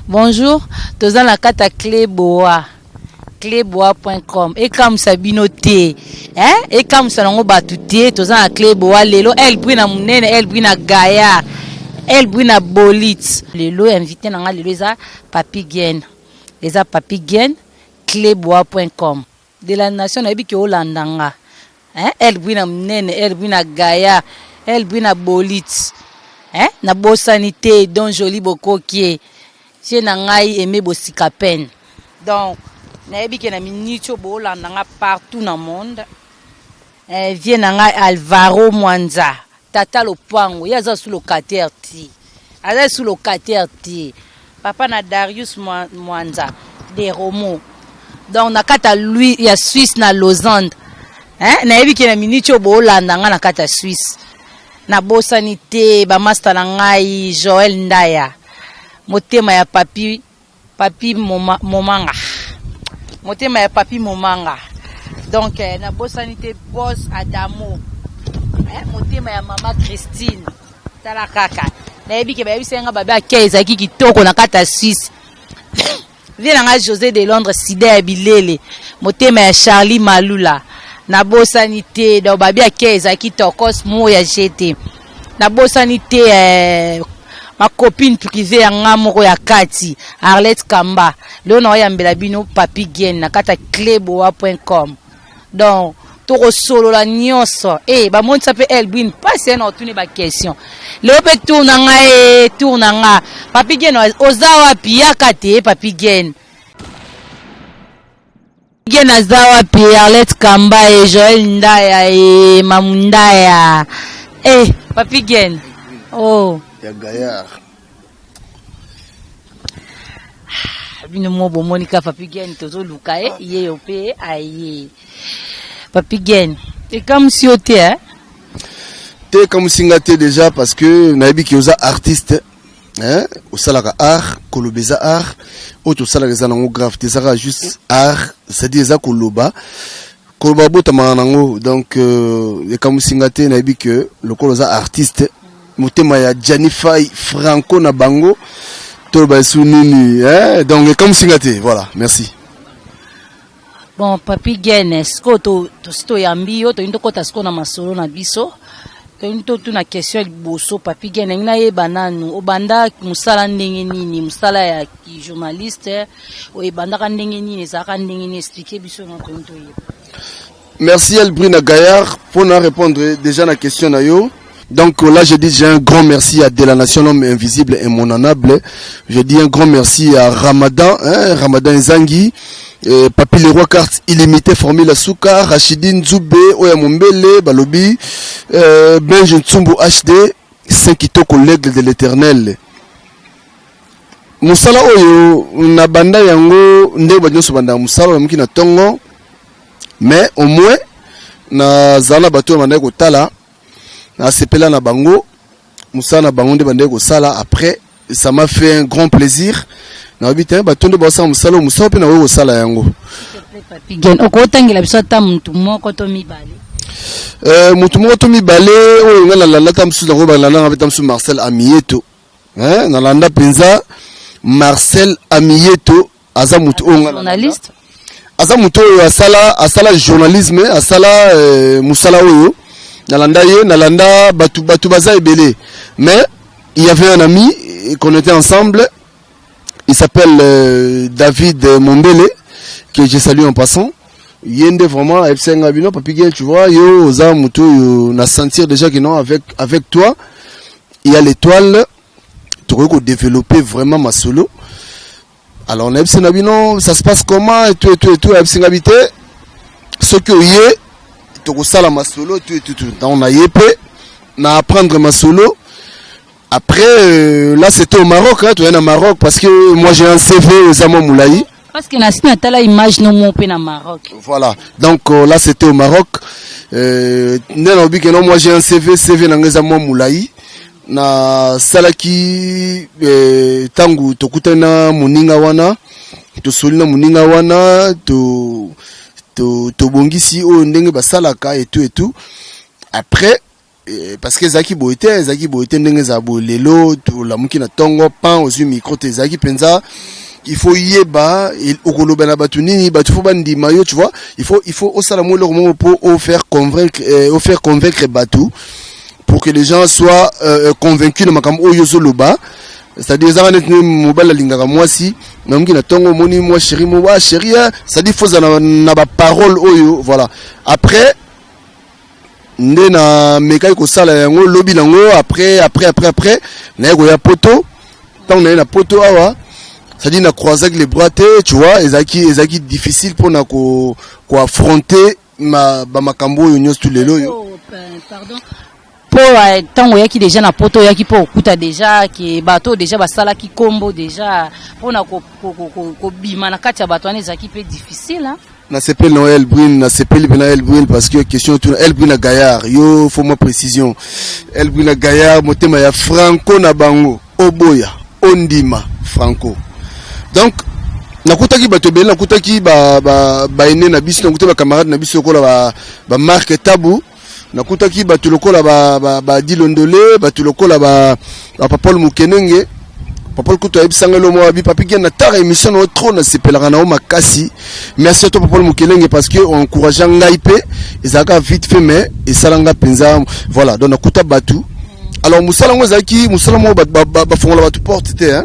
Bonjour, tous dans la carte à Cléboa, cléboa.com. Et comme Sabino T, hein? Et comme Salongo Batouté, tous dans la Cléboa, Lelo, elle brille na Mounene, elle brille na Gaïa, elle brille na Bolitz. Lelo invité na Lelo, les a Papi Gen, les a Papi Gen, cléboa.com. De la nation, on a dit que Holandanga, hein? Elle brille na Mounene, elle brille na Gaïa, elle brille na Bolitz, hein? Na Bosanité, Don Joli Bokokie. J'ai aimé Bossika peine. Donc, naebi ke na minitio bolanda partout dans le monde. Vient Alvaro Mwanza, Tata Lopango, yaza sous locataire ti. Aza sous locataire ti. Papa na Darius Mwanza de Romo. Donc nakata lui ya Suisse na Lausanne. Naebi ke na minitio bolanda na kata Suisse. Na Bosanité ba master na ngai Joël Ndaya. Motema ya papi momanga. Motema ya papi momanga. Donc na Bosanité boss Adamo. Motema ya mama Christine. Tala kaka. Na yebi ke ba bisenga baba akeza kitoko na kata Suisse. Vient na José de Londres Sida Bilele. Motema ya Charlie Malula. Na Bosanité do baba akeza kitoko mo ya GT. Na Bosanité ma copine privée ya ngamoko ya kati Arlette Kamba leo na yambela bino Papi Gen na kata cléboa.com. Donc toko solo la nyonso ba monte ça peut Elbin passer na tuni ba question leo pe tourna nga Papi Gen ozawa pia kate Papi Gen azawa pia Arlette Kamba et Joël Ndaya et Mamundaya Papi Gen oh ya Gaillard. Bino mobo Monica Papi Gen tozo lukae ye ope aye. Papi Gen. Et comme si oté hein? T'es comme singate déjà parce que nabi ki oza artiste hein, au salaka art, kolobeza art, auto salaka zanango grave, te saka juste art, c'est-à-dire za koloba. Koloba botama nango donc et comme singate nabi que le koloza artiste motema ya Janify Franco na bango tolba sunini donc comme singate voilà merci. Bon Papi Gen esko to yambi yo to ndoko tasko na masolo na biso to tuna question liboso Papi Gen ngina ye bananu obanda musala ndenge nini musala ya journaliste o ebanda ka ndenge nini zaka ndenge nini expliquer biso na tonto ye. Merci Elbrina Gaillard pour nous répondre déjà na question na yo. Donc là, je dis un grand merci à De la Nation, l'homme invisible et mon honorable. Je dis un grand merci à Ramadan, Ramadan Nzangi, Papi Leroy Carte illimitée, Formule Souka, Rachidine Zoubé, Oya Mombele, Balobi, Benj Ntsumbu HD, 5 collègues de l'éternel. Musala Oyo, Nabanda Yango, Ndeba Nyoso Banda, Musala Mkina Tongo, mais au moins, na Zala Bato Manda Kotala, na sepela na bango musana bango nde bande ko sala après ça m'a fait un grand plaisir na bitin batonde bosa musala pe na wo sala yango Papi Gen okotangela biso ta muntu moko to mibale oyo ngala la ta msu ngo balanda ngabeta msu Marcel Amieto na landa penza Marcel Amieto aza mutu onga journaliste aza mutu asala journalisme asala musala oyo Nalanda Batu Baza et Belé. Mais il y avait un ami qu'on était ensemble. Il s'appelle David Mombele, que je salue en passant. Yende vraiment FC Ngabino Papi Gen, tu vois, yo oza muto yo na sentir déjà que non avec toi il y a l'étoile. Tu peux développer vraiment ma solo. Alors FC Ngabino, ça se passe comment et tout FC Ngabité. Ce que y est sala ma solo tout on a yépé na apprendre ma solo après là c'était au Maroc tu es au Maroc parce que moi j'ai un CV aux Amon Moulaï parce que na tala image no mon pe na Maroc voilà donc là c'était au Maroc non moi j'ai un CV na ngezamo Moulaï na salaki tangu tokutana muninga wana to solina muninga wana to bongisi o ndenge basalaka et tout après parce que zaki boite ndenge za bolelo to la muki na tongo pan aux micro te zaki penza il faut yeba okoloba na batu nini batu fo bandi mayo tu vois il faut au sala mo le moment pour faire convaincre batu pour que les gens soient convaincus de makam oyo zoloba. C'est-à-dire ça va mobile lingaka moi si na muki na tongo moni moi chéri mo wa chéri c'est-à-dire faut na ba parole oyo voilà après nde na mekai ko sala yango lobi lango après na ko ya poto tant na poto awa ça dit na croiser les bras tu vois ezaki difficile pour na ko affronter makambo yo nyos tous les loyo pardon pour tant yaki déjà na poto yaki po kuta déjà ki bato déjà basala ki kombo déjà pour na ko bima na kati ya bato ane ezaki pe difficile hein. Na s'appelle Noël Brune, na s'appelle Noël Brune parce que question tout El Brune Gaillard, yo faut moi précision. El Brune Gaillard, motema ya Franco na bango, Oboya, Ondima, Franco. Donc nakutaki bato bele nakutaki ba ene na biso nakutaki ba camarade na biso kola ba marque Tabu, nakutaki bato lokola ba Dilondole, bato lokola ba Paul Mukenenge. Papa Kuto ebisanga lo mo abi papi gen na tara émission no trop na sepelaka na o makasi. Merci à toi Papa Mukelenge parce que on encourage ngai pe ezaka vite fait mais et salanga penza voilà donc nakuta batu. Alors musala ngo zaki musala mo ba fongola batu porte te hein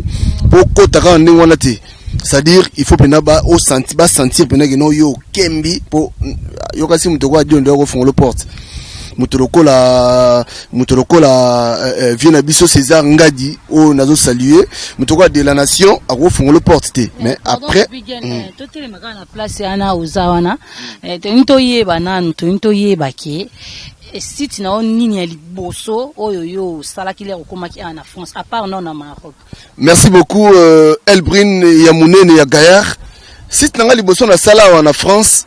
pour kotaka ndenge wana te. C'est-à-dire il faut pena ba au sentir pena que no yo kembi pour yo kasi muto kwa dio ndo ko fongola porte. Mutolokola vient abisso César Ngadi o nazo saluer mutoko de la nation a refongolo porte mais après to tele makana place ana uzawana to yeba nanu to yeba ke site na nini ya liboso oyo yo sala ki le okomaki en France à part non na Maroc. Merci beaucoup Elbrine ya munene ya Gaillard site na liboso na sala en France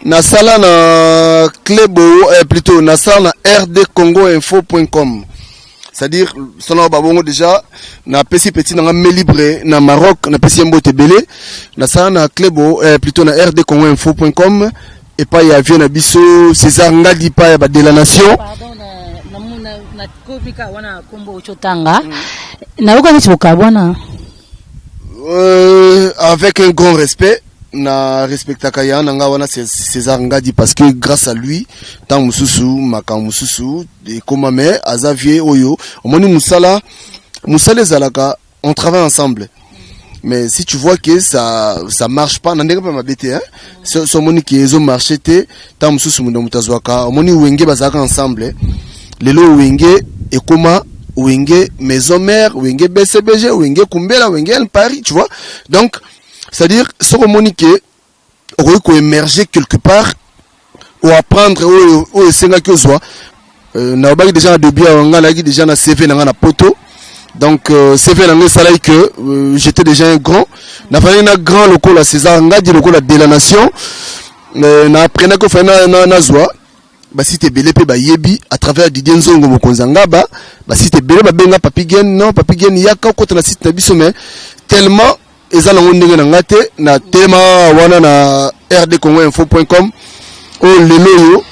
na sala na Clébo plutôt na sala na rdcongoinfo.com c'est-à-dire sona babongo déjà na pesi petit na me libre na Maroc na pesi mbote belé na sala na Clébo plutôt na rdcongoinfo.com et pas ya vient na biso César Ngadi pa ya ba de la nation pardon na kofika wana kombo chotanga na yoka ni bokabona avec un grand respect na respectaka ya nanga wana César Ngadi parce que grâce à lui tant mususu makam mususu et comme mais azavie oyo omoni musala zalaka on travaille ensemble mais si tu vois que ça marche pas nandenge pa mabete hein so moni ki ezo marché te tant mususu mundo mutazwaka omoni wenge bazaka ensemble lelo wenge et comment wenge maison mère wenge BCBG wenge Kumbela wenge El Paris tu vois donc c'est-à-dire, ce communiqué aurait émerger quelque part ou apprendre ou senga que soit na bagi déjà de bien on a déjà na CV na poto donc CV na ça là que j'étais déjà un grand na fallu na grand local la César Ngadi local de la nation na apprenait que fait na zwa ba si te belé pe ba yebi à travers Didier Nzongo mokonzanga ba si te belé ba benga papi gen yaka ko na site na biso mais tellement ezala ndenge na ngate na tema wana na rdcongoinfo.com o lelo yo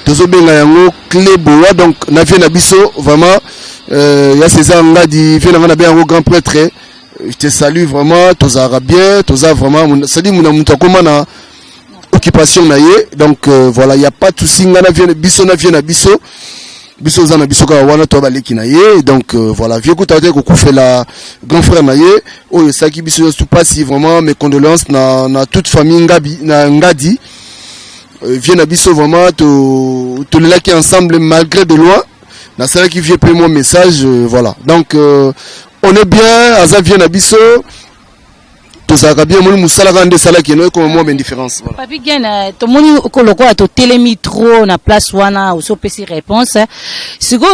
tozo benga yango Clébo donc na vie na biso vraiment ya César Ngadi vie na bien un grand prêtre je te salue vraiment tozara bien toza vraiment ça dit muna muta koma na occupation na ye donc voilà il y a pas tout singa na vie biso biso zana biso ka wana to baleki na ye donc voilà vieux ko tawte ko kufela grand frère na ye oyo saki biso tout pas si vraiment mes condoléances na toute famille Ngadi vient na biso vraiment to le laki ensemble malgré de loin na ça qui vient pour mon message voilà donc on est bien aza vient na biso tozaka bien moni musala kande sala ki no comme moi ben différence voilà papi gen to moni ko loko to telemi trop na place wana o so pesi réponse siko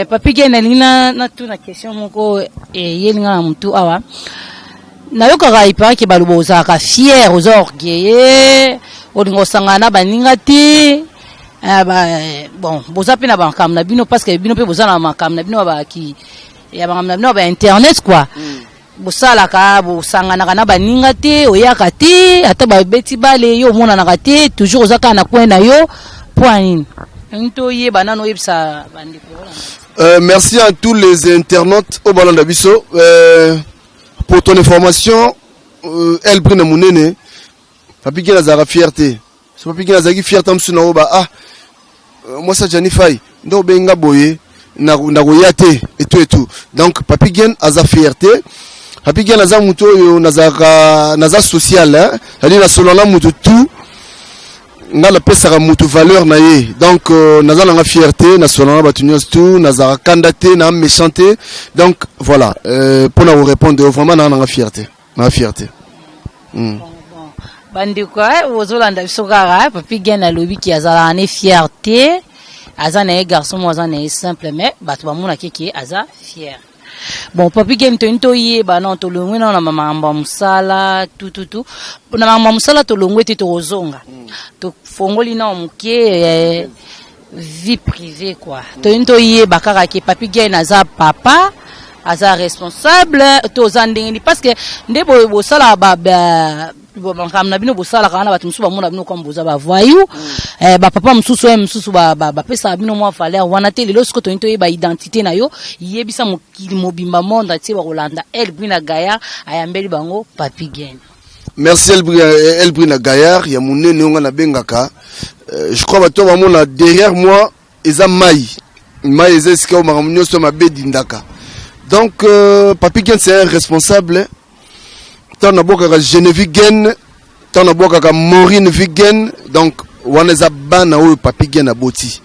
papi gen na tu na question moko yelinga na mtu awa na yoka ga ipa ke balubo zaka fier aux orgueilleux odingo sangana baninga ti bon boza pe na bankam na bino parce que bino pe boza na makam na bino ba ki ya bakam na bino ba internet quoi bosala ka bosangana kana baninga te oyaka te ata ba beti bale yo mona na te toujours ozaka na coin na yo point Merci à tous les internautes au Ballon d'Abisso. Pour ton information, El Brina Mounene, Papi Gen Azara fierté. C'est Papi Gen Azara fierté, moi ça Jani Fay, ndo benga boye, nagoyate et tout. Donc Papi Gen Azara fierté. Papi Gen Azara muto yo naza social, hein. C'est-à-dire na solana muto tout. Nga la pesa ka mutu valeur na ye donc naza na fierté nationale batunios tout naza candidaté na méchanté donc voilà pour nous répondre vraiment na fierté bandi quoi ozolanda bisokara Papi Gen na lobi ki azala na fierté azana e garçon mo azana simple mais batu bamuna kiki aza fier. Bon, Papi Gen to yeba na to longwe na mama amba musala tout na mama musala to longwe te to ozonga to fongoli na muke vie privée quoi to yeba kaka ke Papi Gen aza papa aza responsable to zandengeni parce que ndebo bo sala ba na bino bosala kana batu musuba mona bino kwa mboza ba voyou ba papa mususu ba pesa bino mwa valeur wana te lelo siko to yeba identité na yo yebisa mokili mobimba monde ati ba Rolanda El Brina Gaillard ayambeli bango Papi Gen. Merci El Brina Gaillard ya munene nga na bengaka je crois bato ba mona derrière moi eza mai eza sika o mamunyo so mabedi ndaka donc Papi Gen c'est un responsable. Tant na Geneviève Gen, tant na Maureen Vigen, donc on est ban ou Papi Gen aboti.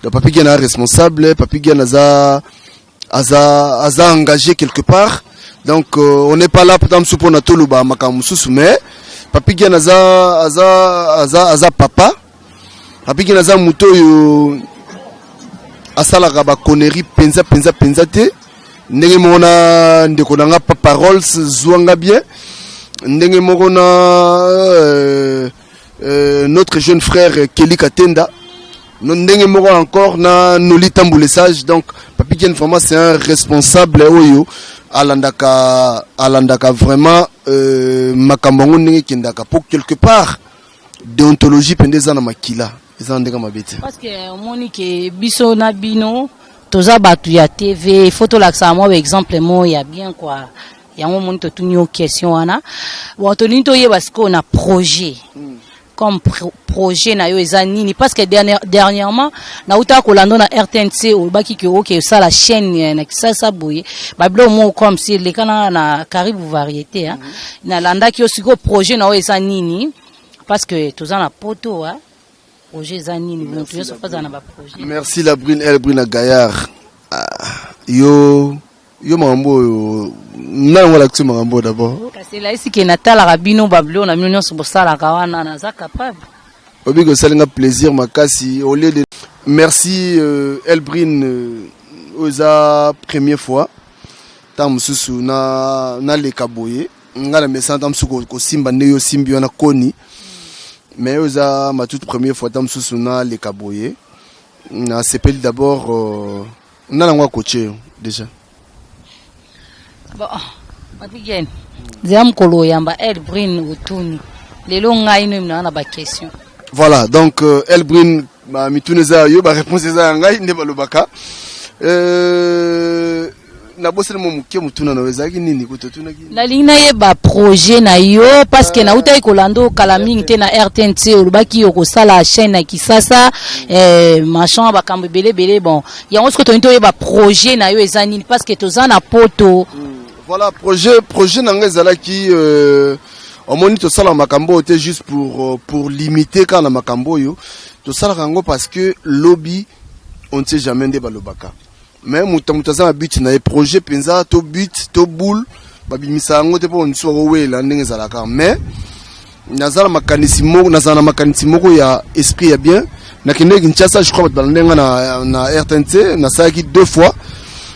Le Papi Gen est responsable, Papi Gen a engagé quelque part. Donc on n'est pas là pour t'am supona toluba makamususu mais Papi Gen aza papa. Papi Gen aza muto yo asala ba connerie penza te. Ndenge mona ndeko nanga paroles zwanga bien. Ndenge mona notre jeune frère Kelly Katenda. Ndenge mona encore na Noli Tamboulessage. Donc Papi Gen vraiment c'est un responsable oyo alandaka vraiment makambango ndenge kendaka pour quelque part déontologie pendeza na makila. Eza ndenge mabete. Parce que monique biso na bino toza batu ya TV photo la ça moi exemple moi ya bien quoi ya mo monito tunyo question wana bon toni to yeba siko na projet comme projet na yo ezanini parce que dernièrement na uta ko lando na RTNC o baki ke OK ça la chaîne na ça boye bablo mo comme si le kana na Caribou variété hein na landa ki osiko projet na yo ezanini parce que toza na poto hein. Merci El Brina Gaillard. Yo mambo na ngala kusema mambo d'abord. C'est là ici que Natal Rabino Bablo na mino so bosala kawana na za capable. Obigo salinga plaisir makasi au lieu de merci El Brina oza première fois tam susu na le kaboye ngala message tam suko ko simba ndeyo simbio na koni. Mais oza ma toute première fois tam susuna les kaboye na s'appelle d'abord na ngwa coacher déjà bon Papi Gen zam kolo yamba El Brina utuni lelo ngai no na ba question voilà donc El Brina ma mituneza yo ba réponse za ngai nde balobaka na bosele mo muke mutuna na wezaki nini kutotuna kini na lina ye ba projet na yo parce que na uta ikolando kalaming te na RTNC olubaki yo ko sala chaîne na Kisasa machin ba kambe belé bon ya on ce que to ye ba projet na yo ezanini parce que toza na poto voilà projet na ngezala ki au moni to sala makambo te juste pour limiter quand na makambo yo to sala kango parce que lobby on ne sait jamais nde balobaka. Mais mutaza but na projet penza to but to boule babimisa ngo te po nso wela ndenge zalaka mais nazala makanisi moko ya esprit ya bien na kende Kinshasa je crois balandenga na RTNC na saki 2 fois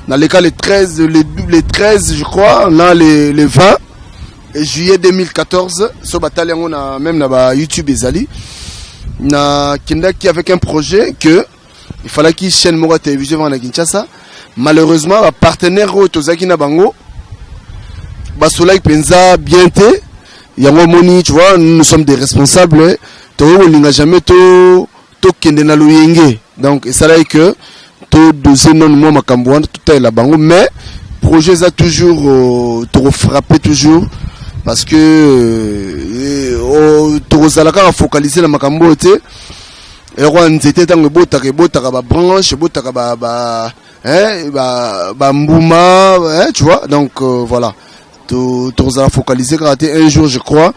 dans les cas les 13 je crois là les 20 et juillet 2014 so batali ngo na même na ba YouTube ezali na kenda qui avec un projet que il fallait qu'il chaîne moko télévision à Kinshasa. Malheureusement les partenaires tozaki na bango basolai penza bien te yango moni tu vois nous sommes des responsables to linga jamais to tokende na loyenge. Donc ça là que to doser non moi makambo wana tout est la bango, mais projet ça toujours to frapper toujours parce que tozalaka focaliser na makambo te et roi nzete tango botaka ba branche botaka ba mbouma, hein, tu vois. Donc voilà, tozala focaliser quand un jour je crois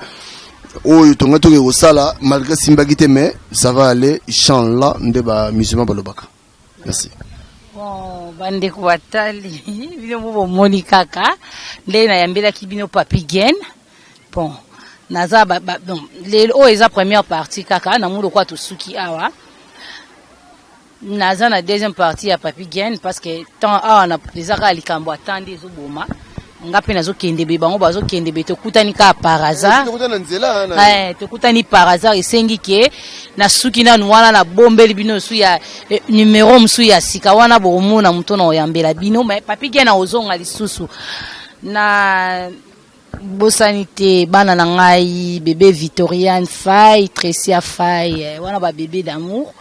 oh tonga toke au sala malgré simbagite, mais ça va aller inchallah ndeba musulman balobaka. Merci. Bon, bande ko batali bino bo moni kaka nde na yambela ki bino papi gen. Bon, naza bon les o eza première partie kaka na mulo kwa to suki awa. Naza na deuxième partie ya papi gen parce que tant awa na ezaka likambo atandi zo boma. Ngape nazo kende be bango bazo kende be to kutani ka par hasard. To kutani par hasard esengi ke na suki na nwana na bombeli bino su ya numéro msu ya sika wana bomona mtu na oyambela bino mais papi gen na ozonga lisusu na bosanité bana na ngai bébé Victoriane Faye Trecia Faye wana ba bébé d'amour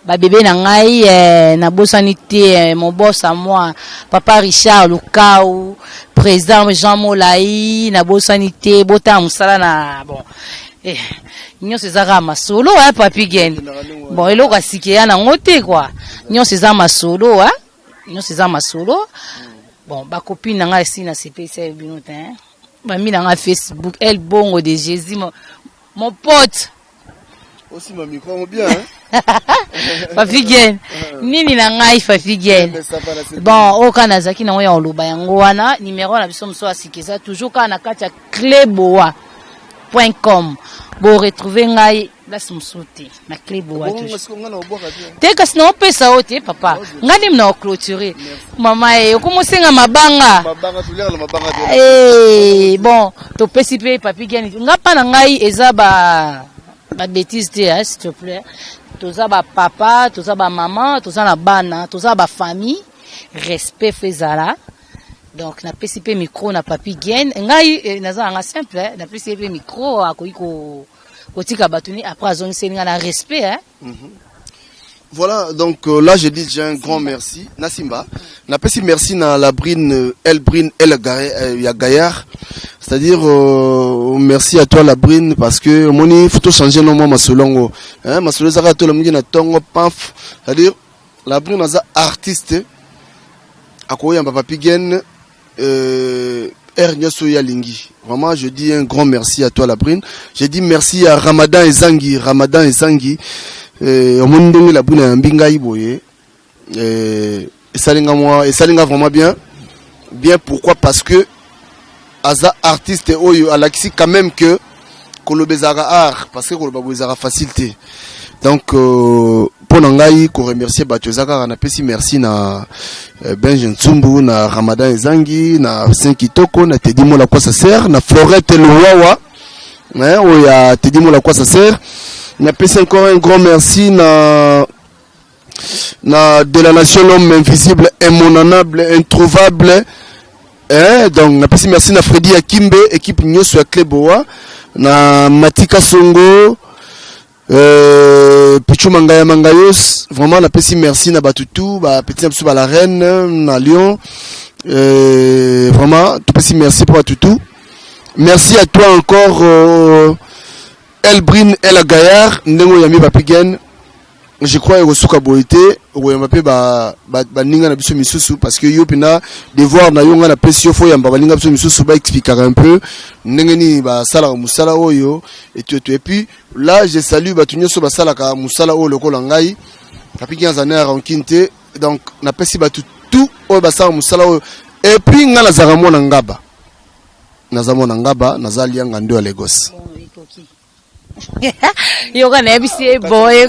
ba bébé na ngai na bosanité mon boss à moi papa Richard Lukau président Jean Molayi na bosanité bota musala na bon nyonso ezaka masolo papi gen bon eloko asikeya na ngote quoi nyonso eza masolo nyonso eza masolo bon ba copine na ngai si na CPC bino te bah mis dans Facebook elle bongo de Jésus mon pote aussi ma micro bien Papi gen nini na ngai Papi gen bon okana zaki na ya oloba yango wana numéro na biso mso asikeza toujours kana kati ya cleboa.com bo retrouver ngai la sumsuti na cleboa te kasi na opesa ote papa ngani mna clôturer mama okomosenga mabanga bon to pesi pe papi gani ngapa na ngai eza ba bêtise te s'il te plaît toza ba papa toza ba maman toza na bana toza ba famille respect fezala. Donc na pesi pe micro na papi gen ngai naza nga simple na pesi pe micro akoiko kotika batuni après azongisi nga na respect Voilà, donc là je dis j'ai un grand merci Nasimba na pesi merci na la brine El Gaillard, c'est-à-dire merci à toi la brine parce que moni faut changer non moi masolongo hein masolo zaka to la mungi na tongo paf, c'est-à-dire la brine naza artiste akoya papi gen Lingi. Vraiment, je dis un grand merci à toi, la brine. Je dis merci à Ramadan et Zangi. Au monde de la brine, un binga iboye. Et salinga moi, et salinga vraiment bien. Bien, pourquoi? Parce que, Aza artiste et Oyo, Alaxi, quand même que, Kolobezara art, parce que Kolobezara facilité. Donc, pour Nangaï, qu'on remercie Batuzaka, on a pesi merci na Benjen Tsumbu, na Ramadan Ezangi, na Senkitoko, na Tedimo la quoi ça sert, na Florette Lowawa, hein, où il y a Tedimo la quoi ça sert. On a pesi encore un grand merci na de la nation l'homme invisible, immonanable, introuvable. Hein, donc, on a pesi merci na Freddy Akimbe, équipe Nyoso à Kleboa, na Matika Songo, Pichu Mangayos, vraiment la petit merci na Batutu, petit absou la reine, na Lyon, vraiment tout petit merci pour Batutu. Merci à toi encore, Elbrine El Gaillard, Ndengo Yami Papigen. Je crois que Soka Boité, Oyamape ninga na biso misusu parce que yopina devoir na yonga na pesi fo yamba balinga biso misusu ba expliquer un peu ndengeni ba sala musala oyo et puis là je salue batunyo so ba sala ka musala oyo lokola ngai papi kianza na rankinte donc na pesi batu tout oyo ba sala musala oyo et puis ngala zaka mona ngaba nazamona ngaba nazali yanga ndo Lagos. Yoga nebisi boy.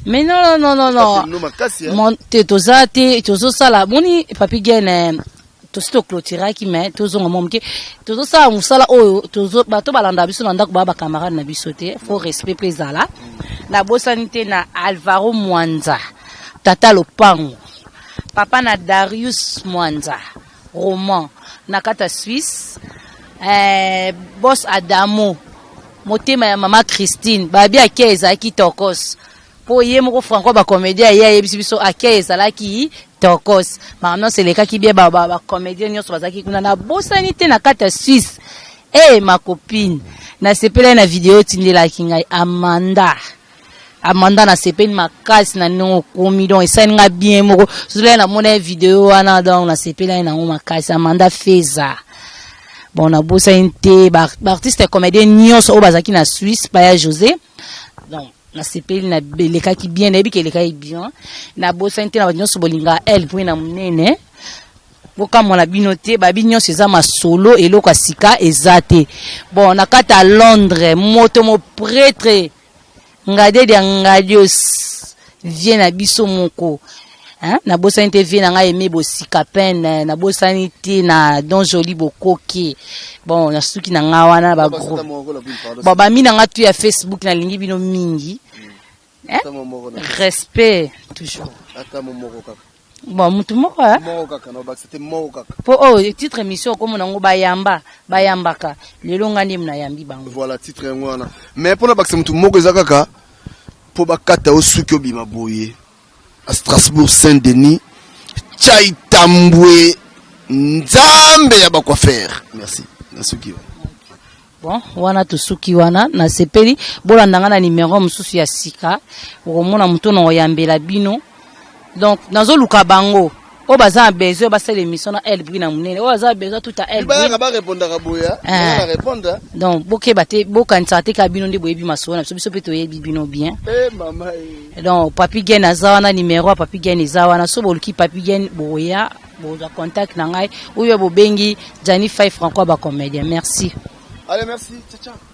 Mais non. Mon tetozate tozo sala moni papi gen tosto clôturer ki mais tozo ngomke tozo sala musala oyo tozo bato balanda biso nanda ko ba camarade na biso te faut respect prezala na bosanité na Alvaro Mwanza tata Lopango papa na Darius Mwanza roman na kata Suisse boss Adamo motema ya mama Christine babi akia ezalaki tokos po ye moko franco ba comédien ya yebisi biso akia ezalaki tokos maintenant c'est le cas qui bien ba comédien nyonso bazaki kuna na bosani te na kata Suisse ma copine na sepela na vidéo tindelaki ngai Amanda na sepeli makasi na non komi donc ça nga bien moko zula na mona vidéo wana donc na sepela na ngoma makasi Amanda Feza bon na bossa inte ba artiste comédien nyonso o bazaki na Suisse pa ya José donc na sepeli na beleka ki bien ebi keleka bien na bossa inte na nyonso bolinga elle pour na munene boka mona binote ba nyonso eza masolo eloko asika ezate bon na kata Londres moto mo prêtre ngade de ngadios vient na biso moko hein na bosanité vient na nga aimé bo sikapen na bosanité na don joli bokoki bon na suki na nga wana ba gros bon ba mina nga tu ya Facebook na lingi bino mingi hein respect toujours bon mutu moko hein po titre émission comme na ngo bayambaka lelo ngani mna yambi bango voilà titre ngwana mais pour na bakse mutu moko ezakaka po bakata osuki obima boye à Strasbourg Saint-Denis chai tambwe nzambe ya bakwa faire merci nasuki bon wana tusuki wana na sepeli bolanda na numéro mususu ya sika okomona mutu no yambela bino donc nazo luka bango o baza besoin ba sele émission na elle brina munene o baza besoin tout à elle ba répondre ka boya ba répondre donc boke bate bokanisa te ka bino nde boyebi masona biso pe to yebi bino bien mama donc papi gen azawana numéro papi gen ezawana so boluki papi gen boya boza contact na ngai ou yo bobengi Jani 5 franco ba comédien merci allez merci ciao ciao